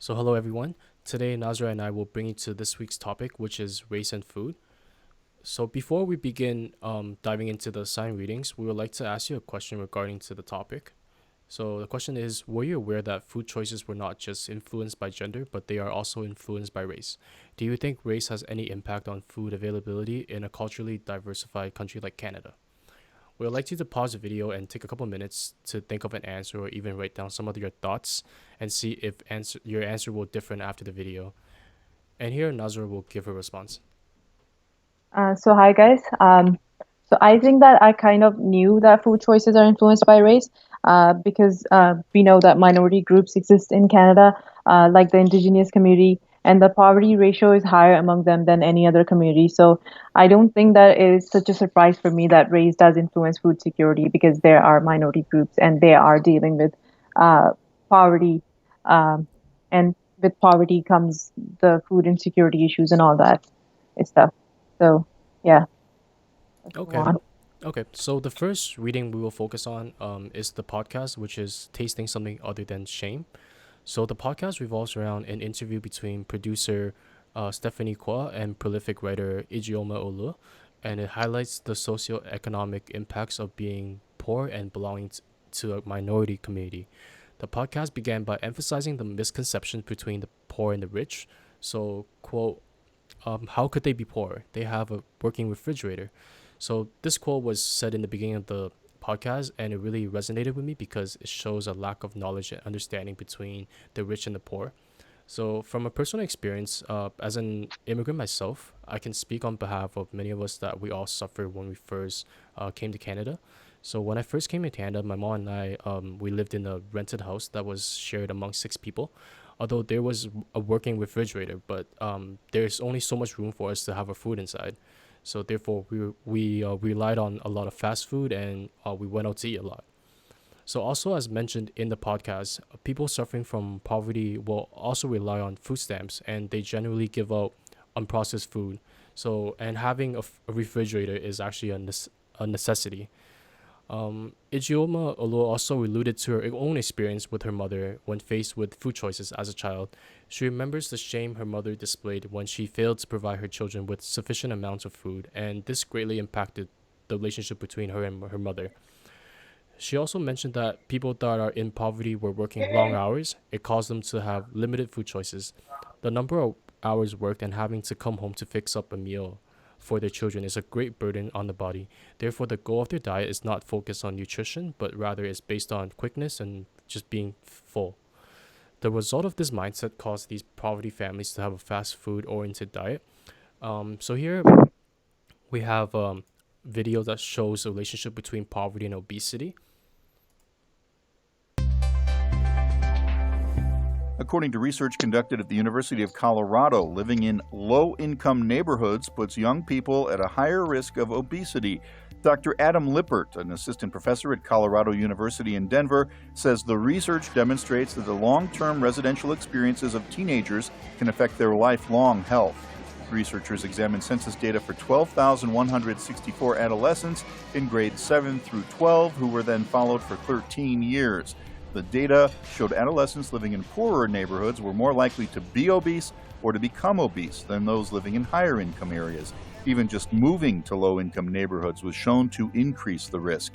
So, hello everyone. Today, Nazra and I will bring you to this week's topic, which is race and food. So, before we begin diving into the sign readings, we would like to ask you a question regarding to the topic. So, the question is: were you aware that food choices were not just influenced by gender, but they are also influenced by race? Do you think race has any impact on food availability in a culturally diversified country like Canada? We would like you to pause the video and take a couple minutes to think of an answer or even write down some of your thoughts and see if your answer will differ after the video. And here Nazra will give her response. So hi guys. So I think that I kind of knew that food choices are influenced by race, because we know that minority groups exist in Canada, like the Indigenous community, and the poverty ratio is higher among them than any other community. So I don't think that it is such a surprise for me that race does influence food security because there are minority groups and they are dealing with uh, poverty, um, and with poverty comes the food insecurity issues and all that stuff. So yeah, let's move Okay. on. Okay. So the first reading we will focus on is the podcast, which is Tasting Something Other Than Shame. So the podcast revolves around an interview between producer Stephanie Kwa and prolific writer Ijeoma Olu, and it highlights the socioeconomic impacts of being poor and belonging to a minority community. The podcast began by emphasizing the misconceptions between the poor and the rich. So, quote, how could they be poor? They have a working refrigerator. So, this quote was said in the beginning of the podcast, and it really resonated with me because it shows a lack of knowledge and understanding between the rich and the poor. So, from a personal experience, as an immigrant myself, I can speak on behalf of many of us that we all suffered when we first came to Canada. So, when I first came to Canada, my mom and I, we lived in a rented house that was shared among six people. Although there was a working refrigerator, but there's only so much room for us to have our food inside. So, therefore, we relied on a lot of fast food and we went out to eat a lot. So, also as mentioned in the podcast, people suffering from poverty will also rely on food stamps, and they generally give out unprocessed food. So, and having a refrigerator is actually a necessity. Ijeoma Olo also alluded to her own experience with her mother when faced with food choices as a child. She remembers the shame her mother displayed when she failed to provide her children with sufficient amounts of food, and this greatly impacted the relationship between her and her mother. She also mentioned that people that are in poverty were working long hours. It caused them to have limited food choices. The number of hours worked and having to come home to fix up a meal for their children is a great burden on the body. Therefore, the goal of their diet is not focused on nutrition, but rather is based on quickness and just being full. The result of this mindset caused these poverty families to have a fast food oriented diet. So here we have video that shows the relationship between poverty and obesity. According to research conducted at the University of Colorado, living in low income neighborhoods puts young people at a higher risk of obesity. Dr. Adam Lippert, an assistant professor at Colorado University in Denver, says the research demonstrates that the long term residential experiences of teenagers can affect their lifelong health. Researchers examined census data for 12,164 adolescents in grades 7 through 12 who were then followed for 13 years. The data showed adolescents living in poorer neighborhoods were more likely to be obese or to become obese than those living in higher income areas. Even just moving to low income neighborhoods was shown to increase the risk.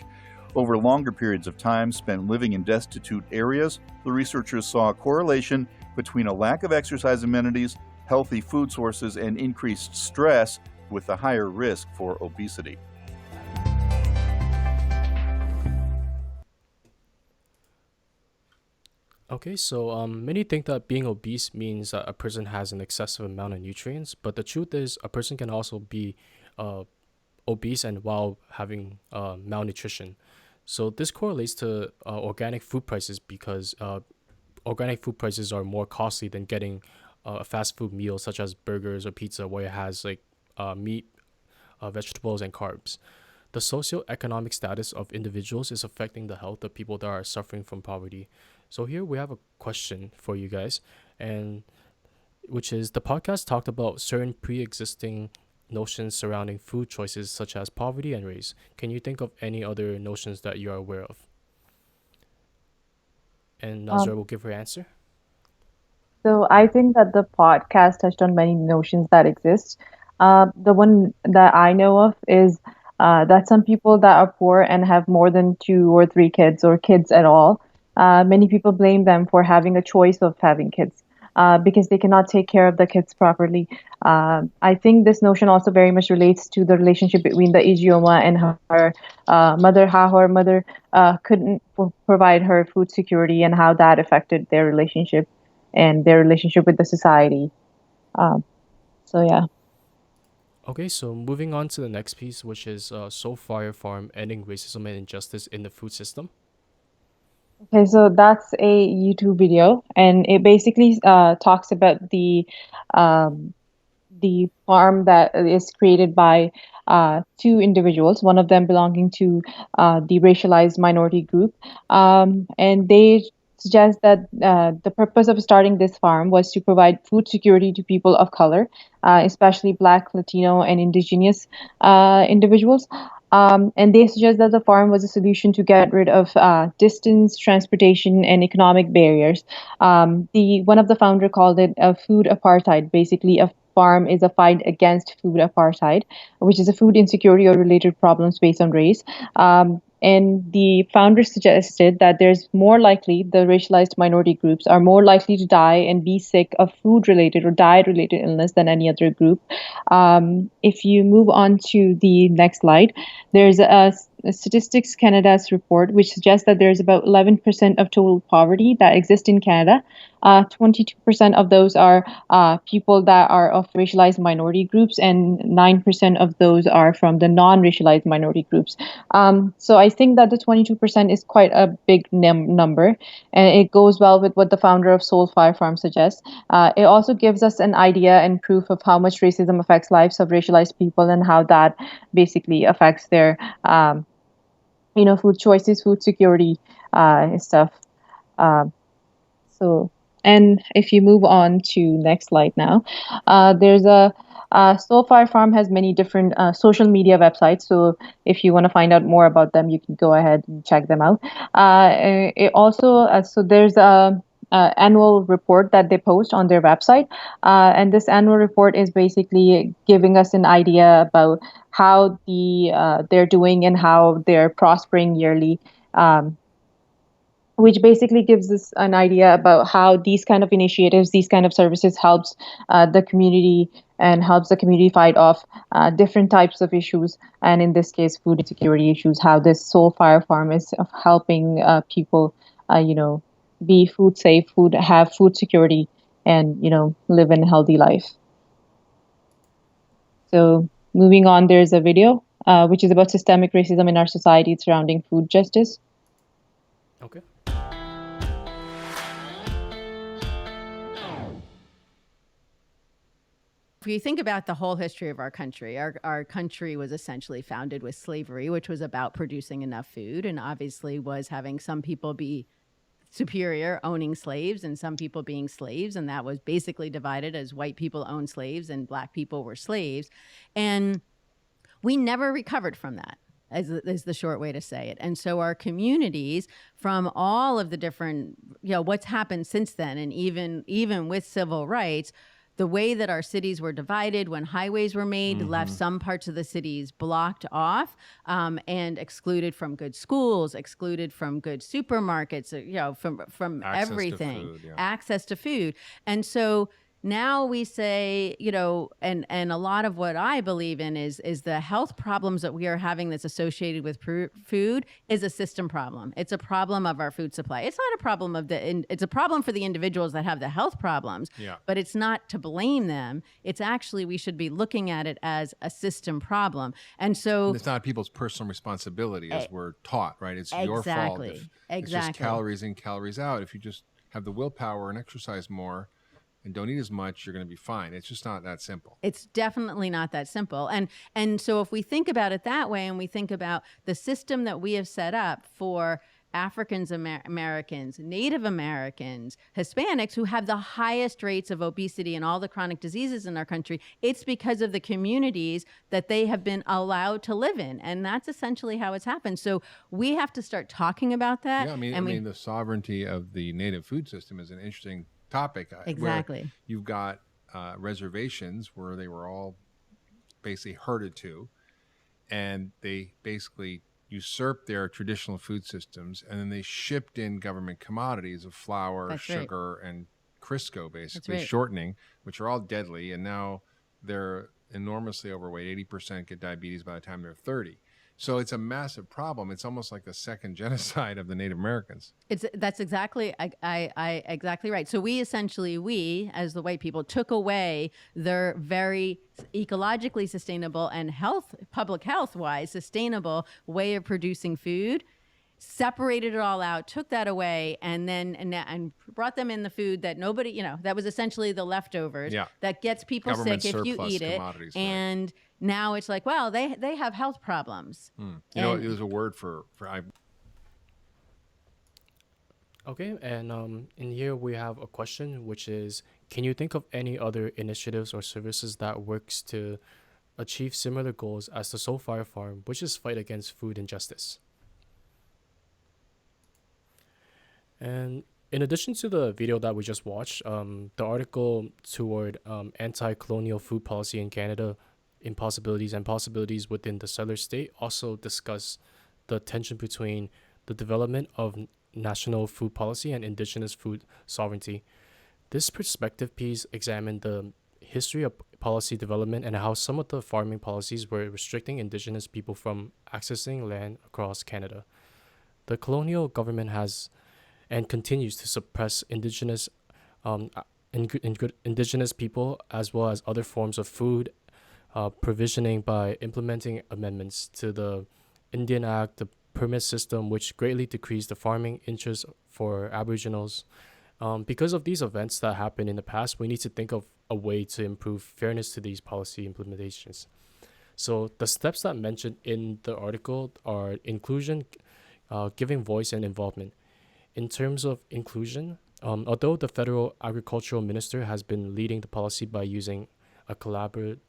Over longer periods of time spent living in destitute areas, the researchers saw a correlation between a lack of exercise amenities, healthy food sources, and increased stress with a higher risk for obesity. Okay, so many think that being obese means that a person has an excessive amount of nutrients, but the truth is a person can also be uh, obese and while having malnutrition. So this correlates to organic food prices because organic food prices are more costly than getting a fast food meal such as burgers or pizza where it has like meat, vegetables, and carbs. The socioeconomic status of individuals is affecting the health of people that are suffering from poverty. So here we have a question for you guys, and which is the podcast talked about certain pre-existing notions surrounding food choices such as poverty and race. Can you think of any other notions that you are aware of? And Um, Nazra will give her answer. So I think that the podcast touched on many notions that exist. The one that I know of is that some people that are poor and have more than two or three kids or kids at all, many people blame them for having a choice of having kids because they cannot take care of the kids properly. I think this notion also very much relates to the relationship between the Ijeoma and her mother, how her mother couldn't provide her food security and how that affected their relationship and their relationship with the society. Um, so yeah. Okay, so moving on to the next piece, which is Soul Fire Farm Ending Racism and Injustice in the Food System. Okay, so that's a YouTube video, and it basically talks about the farm that is created by two individuals, one of them belonging to the racialized minority group. And they suggest that the purpose of starting this farm was to provide food security to people of color, especially Black, Latino, and Indigenous individuals. And they suggest that the farm was a solution to get rid of distance, transportation, and economic barriers. The one of the founder called it a food apartheid, basically a farm is a fight against food apartheid, which is a food insecurity or related problems based on race. And the founders suggested that there's more likely the racialized minority groups are more likely to die and be sick of food related or diet related illness than any other group. If you move on to the next slide, there's a Statistics Canada's report which suggests that there's about 11% of total poverty that exists in Canada. 22% of those are people that are of racialized minority groups, and 9% of those are from the non-racialized minority groups. So I think that the 22% is quite a big number, and it goes well with what the founder of Soul Fire Farm suggests. It also gives us an idea and proof of how much racism affects lives of racialized people and how that basically affects their, food choices, food security, and stuff. So, and if you move on to next slide now, there's a Soul Fire Farm has many different social media websites. So if you want to find out more about them, you can go ahead and check them out. It also so there's a annual report that they post on their website, and this annual report is basically giving us an idea about how they're doing and how they're prospering yearly. Which basically gives us an idea about how these kind of initiatives, these kind of services helps the community and helps the community fight off different types of issues, and in this case, food insecurity issues. How this Soul Fire Farm is helping people, be food safe, have food security, and live in a healthy life. So moving on, there's a video which is about systemic racism in our society surrounding food justice. Okay. If you think about the whole history of our country, our country was essentially founded with slavery, which was about producing enough food, and obviously was having some people be superior owning slaves and some people being slaves, and that was basically divided as white people owned slaves and Black people were slaves. And we never recovered from that, is the short way to say it. And so our communities, from all of the different, what's happened since then, and even with civil rights, the way that our cities were divided when highways were made left some parts of the cities blocked off and excluded from good schools, excluded from good supermarkets, from Access everything, to food, yeah. access to food. And so now we say, and a lot of what I believe in is the health problems that we are having that's associated with food is a system problem. It's a problem of our food supply. It's not a problem it's a problem for the individuals that have the health problems, but it's not to blame them. It's actually, we should be looking at it as a system problem. And so it's not people's personal responsibility as we're taught, right? It's your fault. It's just calories in, calories out. If you just have the willpower and exercise more, and don't eat as much, you're going to be fine. It's just not that simple. It's definitely not that simple. And so if we think about it that way, and we think about the system that we have set up for Africans Americans, Native Americans, Hispanics, who have the highest rates of obesity and all the chronic diseases in our country, it's because of the communities that they have been allowed to live in. And that's essentially how it's happened. So we have to start talking about that. Yeah, I mean, the sovereignty of the native food system is an interesting topic. Exactly. Where you've got reservations where they were all basically herded to, and they basically usurped their traditional food systems, and then they shipped in government commodities of flour, sugar, and Crisco, basically shortening, which are all deadly, and now they're enormously overweight. 80% get diabetes by the time they're 30. So it's a massive problem. It's almost like the second genocide of the Native Americans. That's exactly exactly right. So we as the white people, took away their very ecologically sustainable and public health wise sustainable way of producing food, separated it all out, took that away, and brought them in the food that nobody, that was essentially the leftovers that gets people Government sick if you eat it. And now it's like, well, they have health problems. There's a word for Okay, and in here we have a question, which is, can you think of any other initiatives or services that works to achieve similar goals as the Soul Fire Farm, which is fight against food injustice? And in addition to the video that we just watched, the article toward anti-colonial food policy in Canada, impossibilities and possibilities within the settler state, also discuss the tension between the development of national food policy and Indigenous food sovereignty. This perspective piece examined the history of policy development and how some of the farming policies were restricting Indigenous people from accessing land across Canada. The colonial government has and continues to suppress Indigenous people as well as other forms of food provisioning by implementing amendments to the Indian Act, the permit system, which greatly decreased the farming interests for Aboriginals. Because of these events that happened in the past, we need to think of a way to improve fairness to these policy implementations. So the steps that mentioned in the article are inclusion, giving voice and involvement. In terms of inclusion, although the federal agricultural minister has been leading the policy by using a collaborative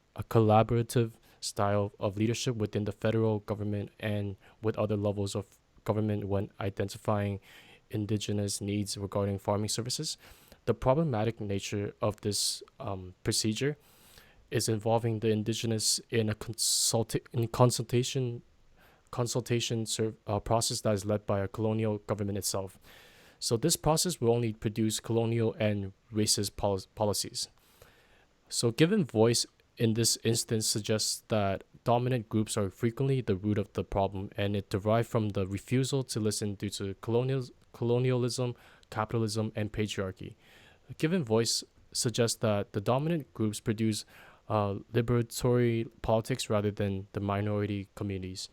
style of leadership within the federal government and with other levels of government when identifying Indigenous needs regarding farming services, the problematic nature of this procedure is involving the Indigenous in a consultation process that is led by a colonial government itself. So this process will only produce colonial and racist policies. So giving voice in this instance suggests that dominant groups are frequently the root of the problem, and it derived from the refusal to listen due to colonialism, capitalism, and patriarchy. Giving voice suggests that the dominant groups produce liberatory politics rather than the minority communities.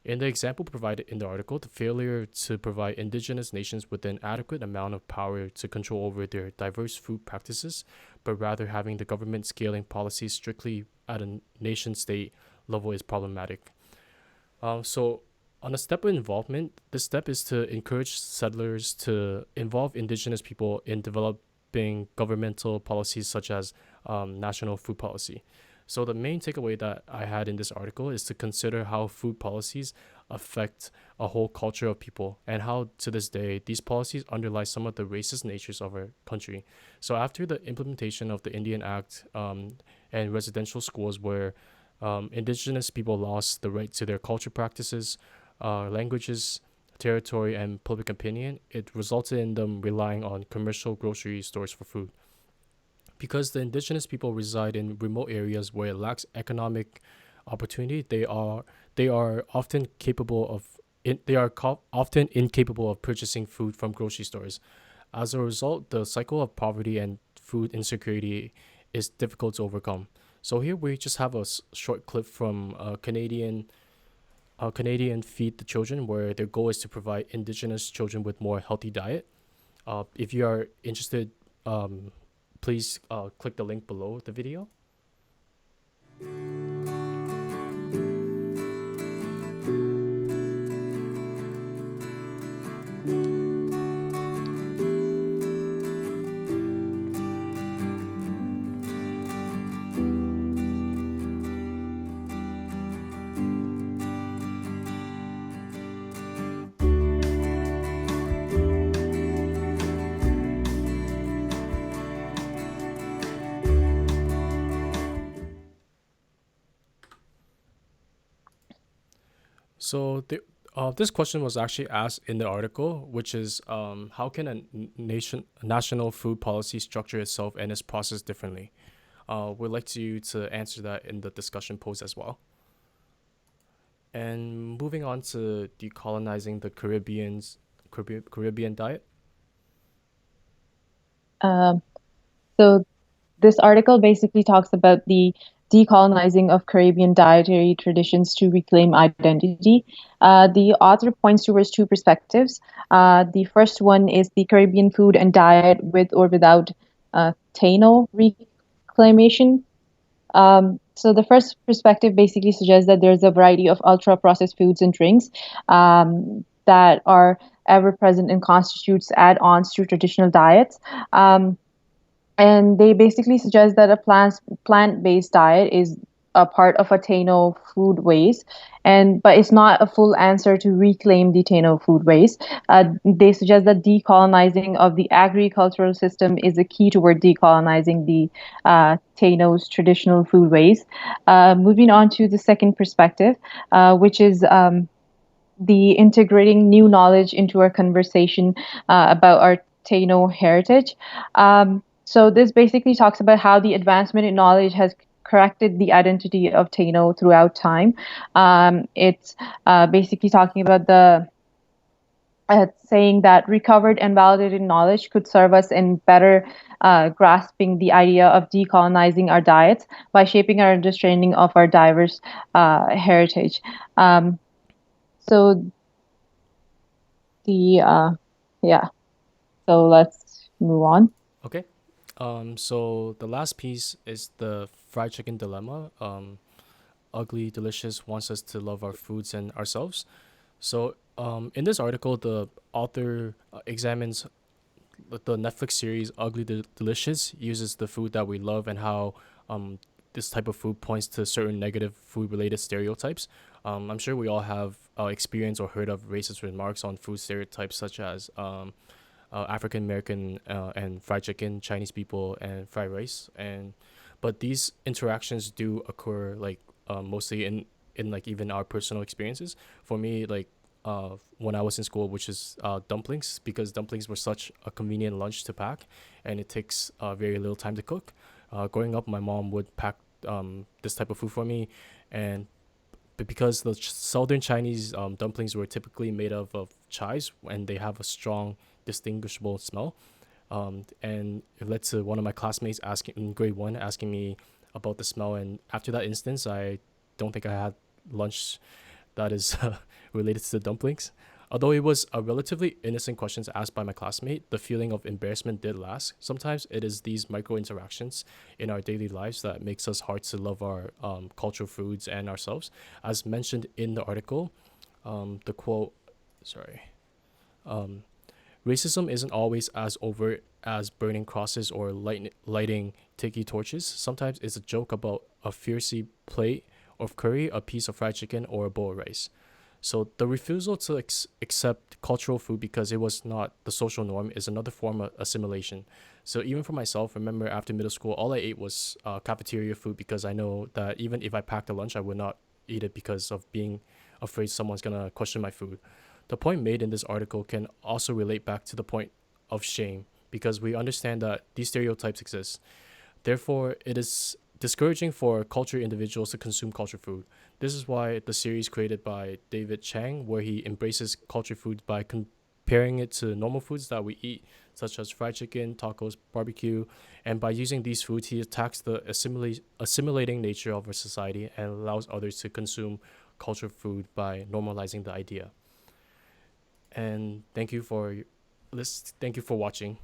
In the example provided in the article, the failure to provide Indigenous nations with an adequate amount of power to control over their diverse food practices, but rather having the government scaling policies strictly at a nation-state level is problematic. So on a step of involvement, this step is to encourage settlers to involve Indigenous people in developing governmental policies such as national food policy. So the main takeaway that I had in this article is to consider how food policies affect a whole culture of people and how, to this day, these policies underlie some of the racist natures of our country. So after the implementation of the Indian Act and residential schools where Indigenous people lost the right to their culture practices, languages, territory, and public opinion, it resulted in them relying on commercial grocery stores for food. Because the Indigenous people reside in remote areas where it lacks economic opportunity, they are often often incapable of purchasing food from grocery stores. As a result, the cycle of poverty and food insecurity is difficult to overcome. So here we just have a short clip from Canadian Feed the Children, where their goal is to provide Indigenous children with more healthy diet. If you are interested, please click the link below the video. So this question was actually asked in the article, which is how can a national food policy structure itself and its process differently? We'd like you to answer that in the discussion post as well. And moving on to decolonizing the Caribbean diet. So this article basically talks about the decolonizing of Caribbean dietary traditions to reclaim identity. The author points towards two perspectives. The first one is the Caribbean food and diet with or without Taino reclamation. So the first perspective basically suggests that there's a variety of ultra-processed foods and drinks that are ever present and constitutes add-ons to traditional diets. And they basically suggest that a plant-based diet is a part of a Taino food waste, but it's not a full answer to reclaim the Taino food waste. They suggest that decolonizing of the agricultural system is a key toward decolonizing the Taino's traditional food waste. Moving on to the second perspective, which is the integrating new knowledge into our conversation about our Taino heritage. So this basically talks about how the advancement in knowledge has corrected the identity of Taino throughout time. It's basically talking about the saying that recovered and validated knowledge could serve us in better grasping the idea of decolonizing our diets by shaping our understanding of our diverse heritage. So let's move on. Okay. So the last piece is the fried chicken dilemma. Ugly Delicious wants us to love our foods and ourselves. So in this article, the author examines the Netflix series Ugly Delicious, uses the food that we love and how this type of food points to certain negative food-related stereotypes. I'm sure we all have experienced or heard of racist remarks on food stereotypes such as African American and fried chicken, Chinese people and fried rice, but these interactions do occur like mostly in like even our personal experiences. For me, like when I was in school, which is dumplings, because dumplings were such a convenient lunch to pack, and it takes very little time to cook. Growing up, my mom would pack this type of food for me, but because the southern Chinese dumplings were typically made of chives and they have a strong distinguishable smell, and it led to one of my classmates asking in grade 1 asking me about the smell, and after that instance I don't think I had lunch that is related to the dumplings. Although it was a relatively innocent questions asked by my classmate, the feeling of embarrassment did last. Sometimes it is these micro interactions in our daily lives that makes us hard to love our cultural foods and ourselves. As mentioned in the article, the quote, racism isn't always as overt as burning crosses or lighting tiki torches. Sometimes it's a joke about a fiercey plate of curry, a piece of fried chicken, or a bowl of rice. So the refusal to accept cultural food because it was not the social norm is another form of assimilation. So even for myself, remember after middle school, all I ate was cafeteria food because I know that even if I packed a lunch, I would not eat it because of being afraid someone's going to question my food. The point made in this article can also relate back to the point of shame because we understand that these stereotypes exist. Therefore, it is discouraging for culture individuals to consume culture food. This is why the series created by David Chang, where he embraces culture food by comparing it to normal foods that we eat, such as fried chicken, tacos, barbecue, and by using these foods, he attacks the assimilating nature of our society and allows others to consume culture food by normalizing the idea. And thank you for watching.